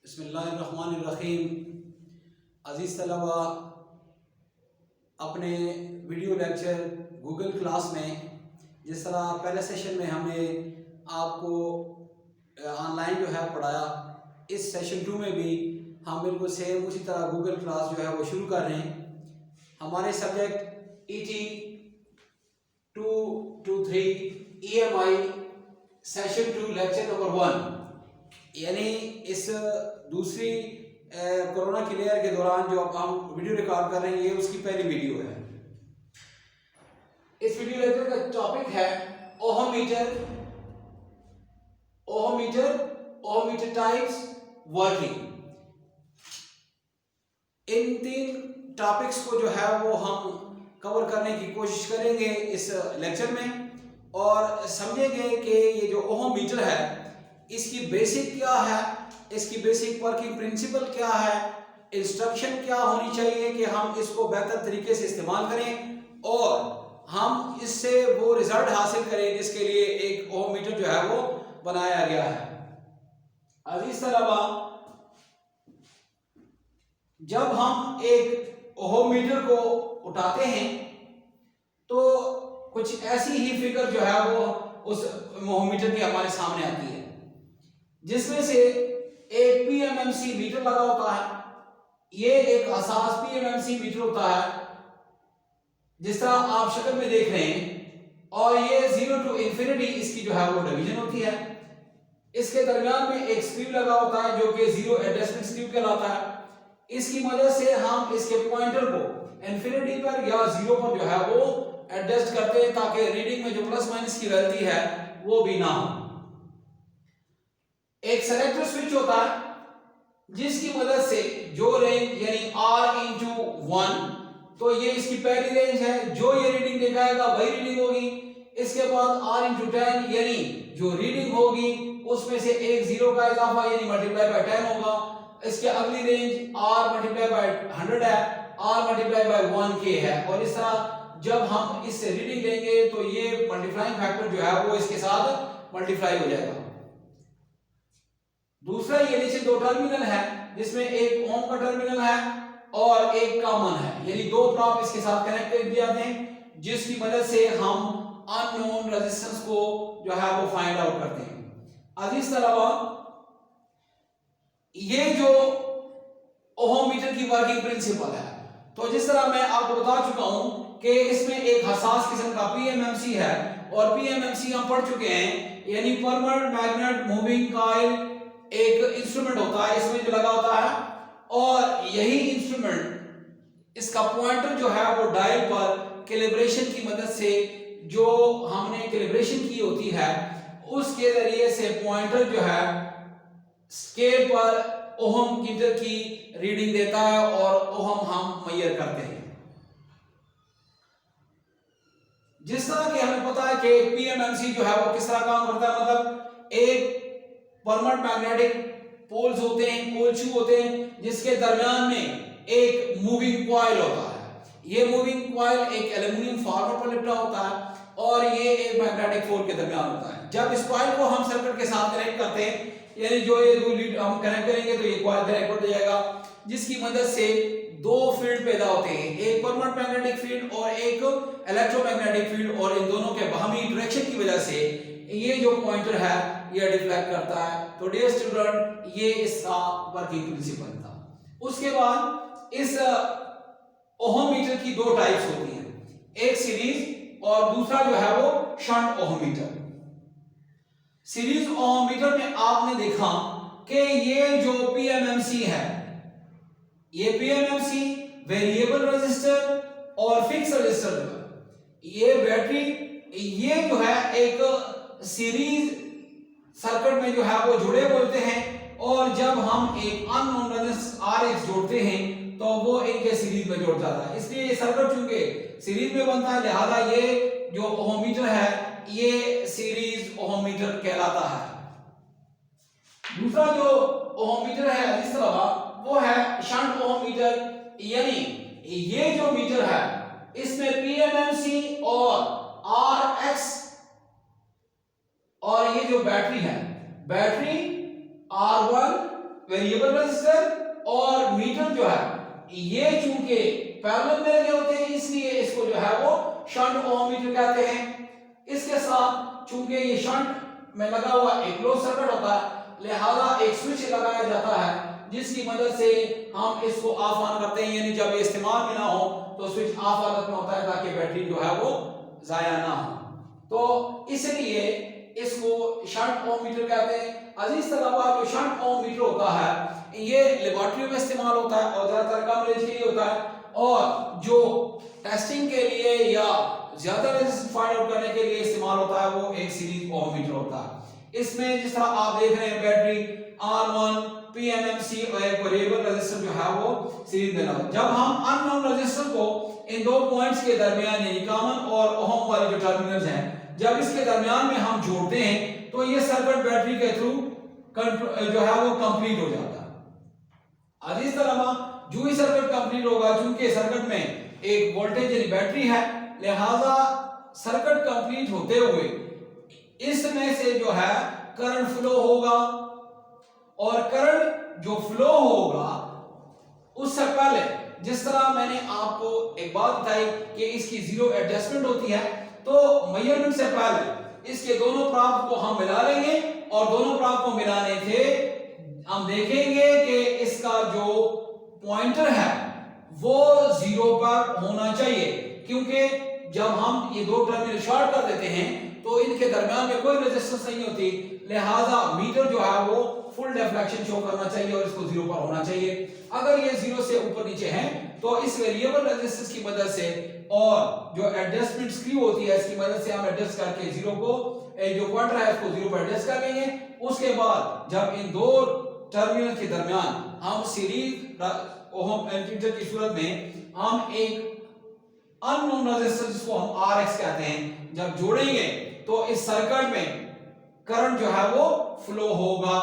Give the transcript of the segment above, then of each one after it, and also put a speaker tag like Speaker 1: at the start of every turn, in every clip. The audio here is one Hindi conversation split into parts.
Speaker 1: बिस्मिल्लाहिर्रहमानिर्रहीम। अज़ीज़ तलबा, अपने वीडियो लेक्चर गूगल क्लास में जिस तरह पहले सेशन में हमने आपको ऑनलाइन जो है पढ़ाया, इस सेशन 2 में भी हम बिल्कुल सेम उसी तरह गूगल क्लास जो है वो शुरू कर रहे हैं। हमारे subject ET 223 EMI session 2 lecture number 1, यानी इस दूसरी कोरोना क्लियर के दौरान जो अब हम वीडियो रिकॉर्ड कर रहे हैं, ये उसकी पहली वीडियो है। इस वीडियो लेक्चर का टॉपिक है ओहोमीटर, ओहोमीटर टाइप्स, वर्किंग। इन 3 टॉपिक्स को जो है वो हम कवर करने की कोशिश करेंगे इस लेक्चर में, और समझेंगे कि ये जो ओहोमीटर है इसकी बेसिक क्या है, इसकी बेसिक वर्किंग प्रिंसिपल क्या है, इंस्ट्रक्शन क्या होनी चाहिए कि हम इसको बेहतर तरीके से इस्तेमाल करें और हम इससे वो रिजल्ट हासिल करें जिसके लिए एक ओहोमीटर जो है वो बनाया गया है। अजीज तलबा, जब हम एक ओहोमीटर को उठाते हैं तो कुछ ऐसी ही फिगर जो है वो उस ओहोमीटर की हमारे सामने आती है, जिसमें से एक PMMC मीटर लगा होता है। ये एक हसास PMMC मीटर होता है जिस तरह आप शक्ल में देख रहे हैं, और ये 0 to इंफिनिटी इसकी जो है वो डिवीजन होती है। इसके दरमियान में एक स्क्रू लगा होता है जो कि जीरो एडजस्टमेंट स्क्रू कहलाता है। इसकी मदद से हम इसके पॉइंटर को इंफिनिटी पर या 0 पर जो है वो एडजस्ट करते हैं ताकि रीडिंग में जो प्लस माइनस की गलती है वो भी ना हो। एक सेलेक्टर स्विच होता है जिसकी मदद से जो रेंज यानी R/1, तो ये इसकी पहली रेंज है, जो ये रीडिंग दिखाएगा वही रीडिंग होगी। इसके बाद R/10 यानी जो रीडिंग होगी उसमें से एक 0 का इजाफा यानी मल्टीप्लाई बाय 10 होगा। इसके अगली रेंज R मल्टीप्लाई बाय 100 है, R मल्टीप्लाई बाय 1K है, और इस तरह जब हम इससे रीडिंग लेंगे तो ये मल्टीप्लाइंग फैक्टर जो है वो इसके साथ मल्टीप्लाई हो जाएगा। दूसरा, ये नीचे 2 टर्मिनल है जिसमें एक ओम का टर्मिनल है और एक कॉमन है, यानी 2 प्रोप इसके साथ कनेक्ट कर दिए जाते हैं जिसकी मदद से हम अननोन रेजिस्टेंस को जो है वो फाइंड आउट करते हैं। अजीज तलबा, ये जो ओहोमीटर की वर्किंग प्रिंसिपल है, तो जिस तरह मैं आपको बता चुका हूं कि इसमें एक हसास किस्म का PMMC है, और PMMC हम पढ़ चुके हैं, यानी परमानेंट मैग्नेट मूविंग कॉइल एक इंस्ट्रूमेंट होता है इसमें जो लगा होता है, और यही इंस्ट्रूमेंट इसका पॉइंटर जो है वो डायल पर कैलिब्रेशन की मदद से जो हमने कैलिब्रेशन की होती है उसके जरिए से पॉइंटर जो है स्केल पर ओहम मीटर की रीडिंग देता है और ओहम हम मेजर करते हैं। जिस तरह कि हमें पता है कि PMMC जो है वो किस तरह काम करता है, मतलब एक परमानेंट मैग्नेटिक पोल्स होते हैं, पोल शू होते हैं, जिसके दरमियान में एक मूविंग कॉइल होता है। ये मूविंग कॉइल एक एल्युमिनियम फार्मर पर लिपटा होता है और ये एक मैग्नेटिक पोल के दरमियान होता है। जब इस कॉइल को हम सर्किट के साथ कनेक्ट करते हैं, यानी जो ये 2 लीड हम कनेक्ट करेंगे तो ये कॉइल कनेक्ट हो जाएगा, जिसकी मदद से 2 फील्ड पैदा होते हैं, एक परमानेंट मैग्नेटिक फील्ड और एक इलेक्ट्रोमैग्नेटिक फील्ड, और इन दोनों के बाहमी इंटरेक्शन की वजह से ये जो पॉइंटर है ये डिफ्लेक्ट करता है। तो डियर स्टूडेंट, ये इसका वर्किंग प्रिंसिपल था। उसके बाद इस ओहोमीटर की 2 टाइप्स होती हैं, एक सीरीज और दूसरा जो है वो शंट ओहोमीटर। सीरीज ओहोमीटर में आपने देखा कि ये जो PMMC है, ये PMMC वेरिएबल रेजिस्टर और फिक्स रेजिस्टर, ये बैटरी, ये जो है एक सीरीज सर्किट में जो है वो जुड़े बोलते हैं, और जब हम एक अननोन रेजिस्टेंस RX जोड़ते हैं तो वो इनके सीरीज में जुड़ जाता है। इसलिए ये सर्किट चूंकि सीरीज में बनता है, लिहाजा ये जो ओहोमीटर है ये सीरीज ओहोमीटर कहलाता है। दूसरा जो ओहोमीटर है इस तरह वो है शंट ओहोमीटर, यानी ये जो मीटर है इसमें PMMC और RX, और ये जो बैटरी है, बैटरी R1 वेरिएबल रेजिस्टर और मीटर जो है ये चूंकि पैरेलल में लगे होते हैं इसलिए इसको जो है वो शंट ओम मीटर कहते हैं। इसके साथ चूंकि ये शंट में लगा हुआ एक क्लोज सर्किट होता है लिहाजा एक स्विच लगाया जाता है जिसकी मदद से हम इसको ऑफ ऑन करते हैं, यानी जब ये इस्तेमाल में ना हो तो स्विच ऑफ हालत में होता है ताकि बैटरी जो है वो जाया ना हो। तो इसलिए इसको शंट ओम मीटर कहते हैं। अजीज तलबा जो शंट ओम मीटर होता है ये लेबोरेटरी में इस्तेमाल होता है और ज्यादातर कम रेंज के लिए होता है और जो टेस्टिंग के लिए या ज्यादा रेजिस्टेंस फाइंड आउट करने के लिए इस्तेमाल होता है वो एक सीरीज ओम मीटर होता है। इसमें जिस तरह आप देख रहे हैं बैटरी R1 PMMC और एक वेरिएबल रेजिस्टेंस जो है वो सीरीज में लगा। जब हम अननोन रेजिस्टेंस को इन दो पॉइंट्स के दरमियान यानी कॉमन और ओहम वाले जो टर्मिनल्स हैं जब इसके दरमियान में हम जोड़ते हैं तो ये सर्किट बैटरी के थ्रू जो है वो कंप्लीट हो जाता है। अजीज तलबा जो ही सर्किट कंप्लीट होगा चूंकि सर्किट में एक वोल्टेज यानी बैटरी है लिहाजा सर्किट कंप्लीट होते हुए इसमें से जो है करंट फ्लो होगा और करंट जो फ्लो होगा उससे पहले जिस तरह मैंने आपको एक बात बताई कि इसकी जीरो एडजस्टमेंट होती है तो मेजरमेंट से पहले इसके दोनों प्राप्त को हम मिला लेंगे और दोनों प्राप्त को मिलाने से हम देखेंगे कि इसका जो पॉइंटर है वो जीरो पर होना चाहिए क्योंकि जब हम ये दो टर्मिनल शॉर्ट कर देते हैं तो इनके दरमियान में कोई रेजिस्टेंस नहीं होती लिहाजा मीटर जो है वो फुल डिफ्लेक्शन शो करना चाहिए और इसको जीरो पर होना चाहिए। अगर ये जीरो से ऊपर नीचे है तो इस वेरिएबल रेजिस्टेंस की मदद से और जो एडजस्टमेंट स्क्रू होती है इसकी मदद से हम एडजस्ट करके जीरो को जो पॉइंटर है उसको जीरो पर एडजस्ट कर लेंगे। उसके बाद जब इन दो टर्मिनल के दरमियान हम सीरीज ओहम एम्पलीट्यूड की सूरत में हम एक अननोन रेजिस्टेंस जिसको हम Rx कहते हैं जब जोड़ेंगे तो इस सर्किट में करंट जो है वो फ्लो होगा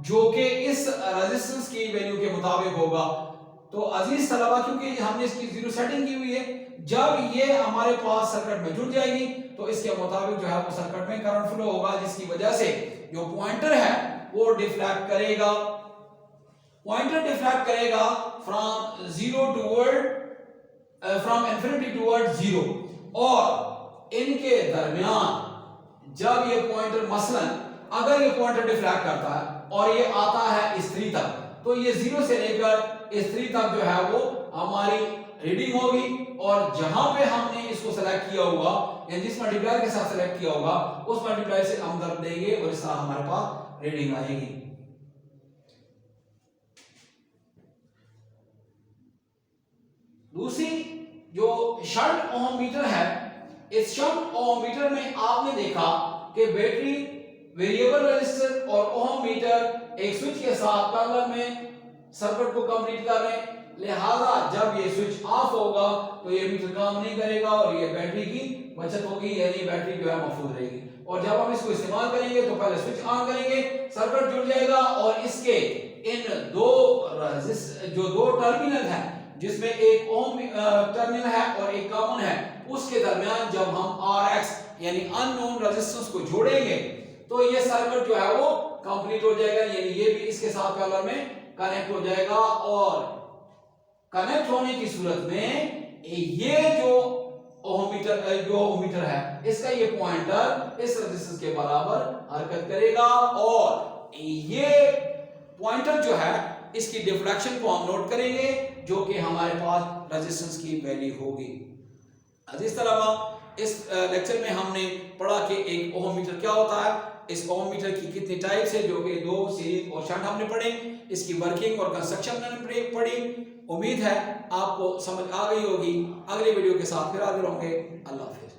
Speaker 1: जो कि इस रेजिस्टेंस की वैल्यू के मुताबिक होगा। तो अजीज तलबा क्योंकि हमने इसकी जीरो सेटिंग की हुई है जब ये हमारे पास सर्किट में जुड़ जाएगी तो इसके मुताबिक जो है वो सर्किट में करंट फ्लो होगा जिसकी वजह से जो पॉइंटर है वो डिफ्लेक्ट करेगा। पॉइंटर डिफ्लेक्ट करेगा from zero toward from infinity toward zero और इनके दरमियान जब ये पॉइंटर मसलन अगर ये पॉइंटर डिफ्लेक्ट करता है और ये आता है इस 3 तक तो ये 0 से लेकर इस 3 तक जो है वो हमारी रीडिंग होगी और जहां पे हमने इसको सेलेक्ट किया होगा या जिस मल्टीप्लायर के साथ सेलेक्ट किया होगा उस मल्टीप्लायर से हम दर देंगे और इस तरह हमारे पास रीडिंग आएगी। दूसरी जो शंट ओम मीटर है इस शंट ओम मीटर में आपने देखा कि बैटरी वेरिएबल रेजिस्टर और ओम मीटर एक स्विच के साथ पैरेलल में सर्किट को कंप्लीट कर रहे हैं लिहाजा जब ये स्विच ऑफ होगा तो ये मीटर काम नहीं करेगा और ये बैटरी की बचत होगी यानी बैटरी जो है महफूज रहेगी और जब हम इसको इस्तेमाल करेंगे तो पहले स्विच ऑन करेंगे सर्किट जुड़ जाएगा और इसके इन दो टर्मिनल हैं जिसमें एक ओम टर्मिनल है और एक कॉमन है उसके दरमियान जब हम Rx यानी अननोन रेजिस्टेंस को जोड़ेंगे तो ये सर्किट जो है वो कंप्लीट हो जाएगा यानी ये भी इसके साथ पैरेलल में कनेक्ट हो जाएगा और कनेक्ट होने की सूरत में ये जो ओहमीटर है इसका ये पॉइंटर इस रेजिस्टेंस के बराबर हरकत करेगा और ये पॉइंटर जो है इसकी डिफ्लेक्शन को हम नोट करेंगे जो कि हमारे पास रेजिस्टेंस की वैल्यू होगी। अजीज तलबा इस लेक्चर में हमने पढ़ा कि एक ओहमीटर क्या होता है, इस ओहमीटर की कितनी टाइप्स है जो कि दो सीरीज और शंट हमने पढ़े, इसकी वर्किंग और कंस्ट्रक्शन हमने पढ़ी। उम्मीद है आपको समझ आ गई होगी। अगले वीडियो के साथ फिर हाजिर होंगे। अल्लाह हाफिज़।